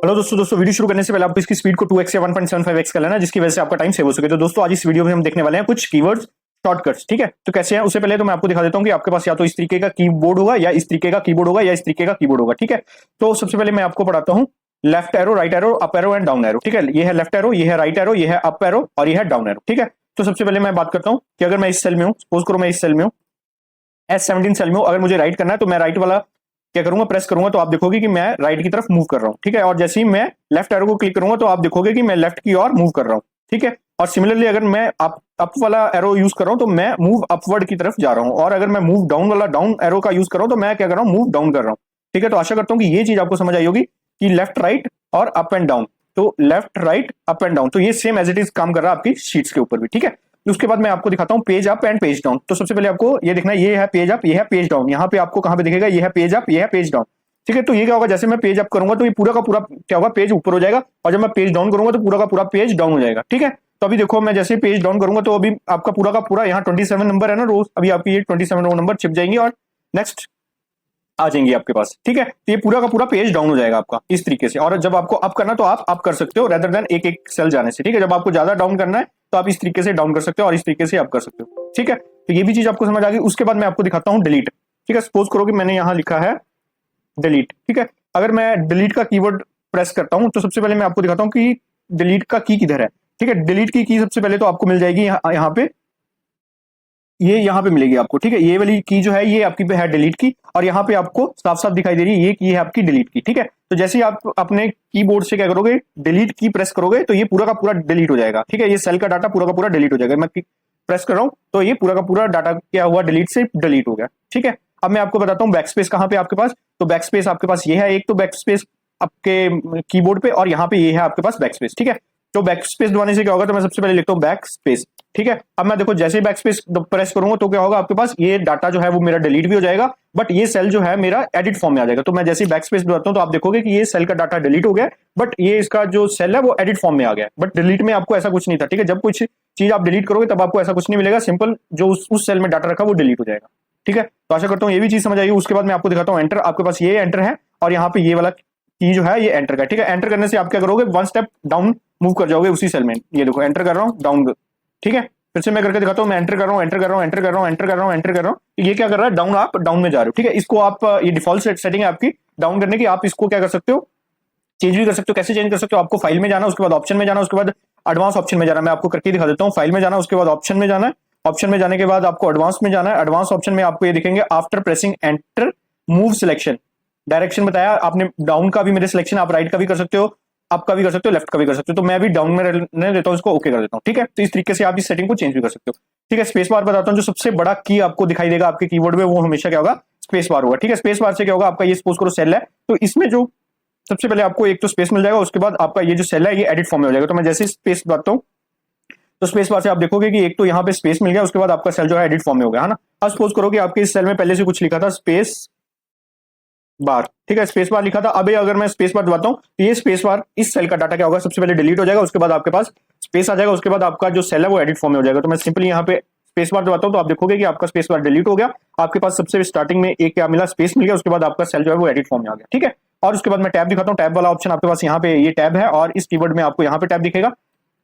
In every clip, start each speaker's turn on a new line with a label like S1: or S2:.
S1: Hello दोस्तों video शुरू करने से पहले आपको इसकी स्पीड को 2x या 1.75x कर लेना, जिसकी वजह से आपका टाइम सेव हो सके। तो दोस्तों आज इस वीडियो में हम देखने वाले हैं कुछ कीवर्ड्स शॉर्टकट्स, ठीक है। तो कैसे हैं उससे पहले तो मैं आपको दिखा देता हूं कि आपके पास या तो इस तरीके का कीबोर्ड होगा या इस तरीके का कीबोर्ड होगा या इस तरीके का कीबोर्ड होगा, ठीक है। तो सबसे पहले मैं आपको पढ़ाता हूं left arrow, right arrow, up arrow and down arrow, ठीक है। ये है लेफ्ट एरो, ये है राइट एरो, ये है अप एरो और ये है डाउन एरो, ठीक है। तो सबसे पहले मैं बात करता हूं कि अगर मैं इस सेल में हूं, सपोज करो मैं इस सेल में हूं, S17 सेल में हूं, अगर मुझे राइट करना है तो मैं राइट वाला क्या करूंगा, प्रेस करूंगा तो आप देखोगे कि मैं राइट की तरफ मूव कर रहा हूं, ठीक है। और जैसे ही मैं लेफ्ट एरो को क्लिक करूंगा तो आप देखोगे कि मैं लेफ्ट की ओर मूव कर रहा हूं, ठीक है। और सिमिलरली अगर मैं अप वाला एरो यूज कर रहा हूं तो मैं मूव अपवर्ड की तरफ जा रहा हूं, और अगर मैं मूव डाउन वाला डाउन एरो का यूज कर रहा हूं तो मैं क्या कर रहा हूं, मूव डाउन कर रहा हूं, ठीक है। तो आशा करता हूं कि ये चीज आपको समझ आई होगी कि लेफ्ट राइट और अप एंड डाउन, तो left right up and down, तो ये सेम एज इट इज काम कर रहा है आपकी शीट्स के ऊपर भी, ठीक है। उसके बाद मैं आपको दिखाता हूं page up and page down. तो सबसे पहले आपको ये देखना है, ये है पेज अप, ये है पेज डाउन। यहाँ पे आपको कहां पे दिखेगा, ये है पेज अप, ये है पेज डाउन, ठीक है। तो ये क्या होगा, जैसे मैं पेज अप करूंगा तो ये पूरा का पूरा क्या होगा, पेज ऊपर हो जाएगा, और जब मैं पेज डाउन करूंगा तो पूरा का पूरा पेज डाउन हो जाएगा, ठीक है। तो अभी देखो मैं जैसे पेज डाउन करूंगा तो अभी आपका पूरा का पूरा यहाँ 27 नंबर है ना रोज, अभी आपकी ये 27 रो नंबर छिप जाएंगे और नेक्स्ट आ जाएंगे आपके पास, ठीक है। तो ये पूरा का पूरा पेज डाउन हो जाएगा आपका इस तरीके से। और जब आपको अप करना तो आप अप कर सकते हो रेदर देन एक एक सेल जाने से, ठीक है। जब आपको ज्यादा डाउन करना है तो आप इस तरीके से डाउन कर सकते हो और इस तरीके से अप कर सकते हो, ठीक है। तो ये भी चीज आपको समझ आ गई। उसके बाद मैं आपको दिखाता हूँ डिलीट, ठीक है। सपोज करो कि मैंने यहाँ लिखा है डिलीट, ठीक है। अगर मैं डिलीट का कीवर्ड प्रेस करता हूं तो सबसे पहले मैं आपको दिखाता हूं कि डिलीट का की किधर है, ठीक है। डिलीट की सबसे पहले तो आपको मिल जाएगी यहाँ पे, ये यहाँ पे मिलेगी आपको, ठीक है। ये वाली की जो है ये आपकी पे है डिलीट की, और यहाँ पे आपको साफ साफ दिखाई दे रही है ये की है आपकी डिलीट की, ठीक है। तो जैसे ही आप अपने कीबोर्ड से क्या करोगे, डिलीट की प्रेस करोगे तो ये पूरा का पूरा डिलीट हो जाएगा, ठीक है। ये सेल का डाटा पूरा का पूरा डिलीट हो जाएगा। मैं प्रेस कर रहा हूं तो ये पूरा का पूरा डाटा क्या हुआ, डिलीट से डिलीट हो गया, ठीक है। अब मैं आपको बताता हूँ बैक स्पेस कहाँ पे आपके पास। तो बैक स्पेस आपके पास ये है, एक तो बैक स्पेस आपके कीबोर्ड पे, और यहाँ पे ये है आपके पास बैक स्पेस, ठीक है। तो बैक स्पेस दबाने से क्या होगा, तो मैं सबसे पहले लिखता हूँ बैक स्पेस, ठीक है। अब मैं देखो जैसे ही बैक स्पेस प्रेस करूंगा तो क्या होगा, आपके पास ये डाटा जो है वो मेरा डिलीट भी हो जाएगा, बट ये सेल जो है मेरा एडिट फॉर्म में आ जाएगा। तो मैं जैसे ही बैक स्पेस दबाता हूं तो आप देखोगे कि ये सेल का डाटा डिलीट हो गया, बट ये इसका जो सेल है वो एडिट फॉर्म में आ गया। बट डिलीट में आपको ऐसा कुछ नहीं था, ठीक है। जब कुछ चीज आप डिलीट करोगे तब आपको ऐसा कुछ नहीं मिलेगा, सिंपल जो उस सेल में डाटा रखा वो डिलीट हो जाएगा, ठीक है। तो आशा करता हूँ ये भी चीज समझ आएगी। उसके बाद मैं आपको दिखाता हूँ एंटर। आपके पास ये एंटर है और यहाँ पे ये वाला की जो है ये एंटर का, ठीक है। एंटर करने से आप क्या करोगे, वन स्टेप डाउन मूव कर जाओगे उसी सेल में। ये देखो एंटर कर रहा हूँ, डाउन, ठीक है। फिर से मैं करके दिखाता हूँ, मैं एंटर कर रहा हूँ, एंटर कर रहा हूँ, एंटर कर रहा हूँ, एंटर कर रहा हूँ, एंटर कर रहा हूँ। ये क्या कर रहा है, डाउन, आप डाउन में जा रहे हो, ठीक है। इसको आप ये डिफॉल्ट सेटिंग है आपकी डाउन करने की, आप इसको क्या कर सकते हो, चेंज भी कर सकते हो। कैसे चेंज कर सकते हो, आपको फाइल में जाना, उसके बाद ऑप्शन में जाना, उसके बाद एडवांस ऑप्शन में जाना। मैं आपको करके दिखा देता हूँ। फाइल में जाना, उसके बाद ऑप्शन में जाना है, ऑप्शन में जाने के बाद आपको एडवांस में जाना है। एडवांस ऑप्शन में आपको ये दिखेंगे after pressing enter move selection, direction बताया आपने, डाउन का भी मेरे सिलेक्शन, आप राइट का भी कर सकते हो, अप का भी कर सकते हो, लेफ्ट का भी कर सकते हो। तो मैं भी डाउन में रहने देता हूँ, इसको ओके कर देता हूँ, ठीक है। तो इस तरीके से आप इस सेटिंग को चेंज भी कर सकते हो, ठीक है। स्पेस बार बताता हूँ, जो सबसे बड़ा की आपको दिखाई देगा आपके कीबोर्ड में वो हमेशा क्या होगा, स्पेस बार होगा, ठीक है। स्पेस बार से क्या होगा, आपका ये सपोज करो सेल है, तो इसमें जो सबसे पहले आपको एक तो स्पेस मिल जाएगा, उसके बाद आपका ये जो सेल है ये एडिट फॉर्म में हो जाएगा। तो मैं जैसे स्पेस बताता हूँ तो स्पेस बार से आप देखोगे कि एक तो यहाँ पे स्पेस मिल गया, उसके बाद आपका सेल जो है एडिट फॉर्म में हो गया, है ना। अब सपोज करो कि आपके इस सेल में पहले से कुछ लिखा था स्पेस बार, ठीक है, स्पेस बार लिखा था। अभी अगर मैं स्पेस बार दबाता हूं तो ये स्पेस बार इस सेल का डाटा क्या होगा, सबसे पहले डिलीट हो जाएगा, उसके बाद आपके पास स्पेस आ जाएगा, उसके बाद आपका जो सेल है वो एडिट फॉर्म में हो जाएगा। तो मैं सिंपली यहाँ पे स्पेस बार दबाता हूं तो आप देखोगे कि आपका स्पेस बार डिलीट हो गया, आपके पास सबसे स्टार्टिंग में एक क्या मिला, स्पेस मिल गया, उसके बाद आपका सेल जो है वो एडिट फॉर्म में आ गया, ठीक है। और उसके बाद मैं टैब दिखाता हूँ, टैब वाला ऑप्शन आपके पास यहाँ पे ये टैब है, और इस कीवर्ड में आपको यहाँ पे टैब दिखेगा,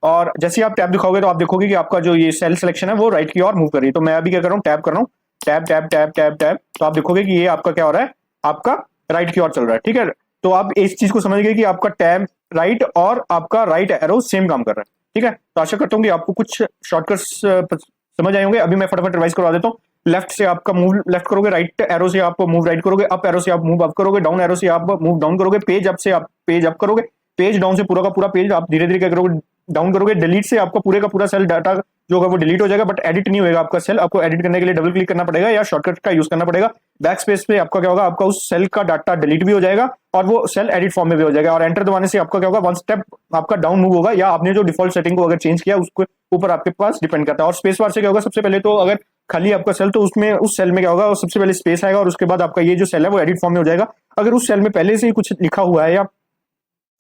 S1: और जैसे ही आप टैब दिखाओगे तो आप देखोगे कि आपका जो ये सेल सिलेक्शन है वो राइट की ओर मूव कर रही है। तो मैं अभी क्या कर रहा हूँ, टैब कर रहा हूँ, tab tab tab tab tab, तो आप देखोगे कि ये आपका क्या हो रहा है, आपका राइट की ओर चल रहा है, ठीक है। तो आप इस चीज को समझ गए कि आपका टैब राइट और आपका राइट एरो सेम काम कर रहा है, ठीक है। तो आशा करता हूँ कि आपको कुछ शॉर्टकट्स समझ आए होंगे। अभी मैं फटाफट रिवाइज करवा देता हूँ। लेफ्ट से आपका मूव लेफ्ट करोगे, राइट एरो से आप मूव राइट करोगे, अप एरो से आप मूव अप करोगे, डाउन एरो से आप मूव डाउन करोगे, पेज अप से आप पेज अप करोगे, पेज डाउन से पूरा का पूरा पेज आप धीरे धीरे क्या करोगे, डाउन करोगे। डिलीट से आपका पूरे का पूरा सेल डाटा जो होगा वो डिलीट हो जाएगा, बट एडिट नहीं होगा आपका सेल। आपको एडिट करने के लिए डबल क्लिक करना पड़ेगा या शॉर्टकट का यूज करना पड़ेगा। बैक स्पेस पे आपका क्या होगा, आपका उस सेल का डाटा डिलीट भी हो जाएगा और वो सेल एडिट फॉर्म में भी हो जाएगा। और एंटर दबाने से आपका क्या होगा, वन स्टेप आपका डाउन मूव होगा, या आपने जो डिफॉल्ट सेटिंग को अगर चेंज किया उसके ऊपर आपके पास डिपेंड करता है। और स्पेस बार से क्या होगा, सबसे पहले तो अगर खाली आपका सेल तो उसमें उस सेल में क्या होगा, सबसे पहले स्पेस आएगा और उसके बाद आपका ये जो सेल है वो एडिट फॉर्म में हो जाएगा। अगर उस सेल में पहले से ही कुछ लिखा हुआ है या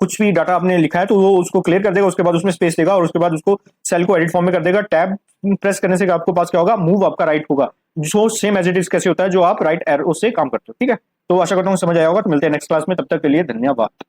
S1: कुछ भी डाटा आपने लिखा है तो वो उसको क्लियर कर देगा, उसके बाद उसमें स्पेस देगा और उसके बाद उसको सेल को एडिट फॉर्म में कर देगा। टैब प्रेस करने से आपको पास क्या होगा, मूव आपका राइट होगा, जो सेम एज इट इज कैसे होता है जो आप राइट एरो से काम करते हो, ठीक है। तो आशा करता हूँ समझ आया होगा। तो मिलते हैं नेक्स्ट क्लास में, तब तक के लिए धन्यवाद।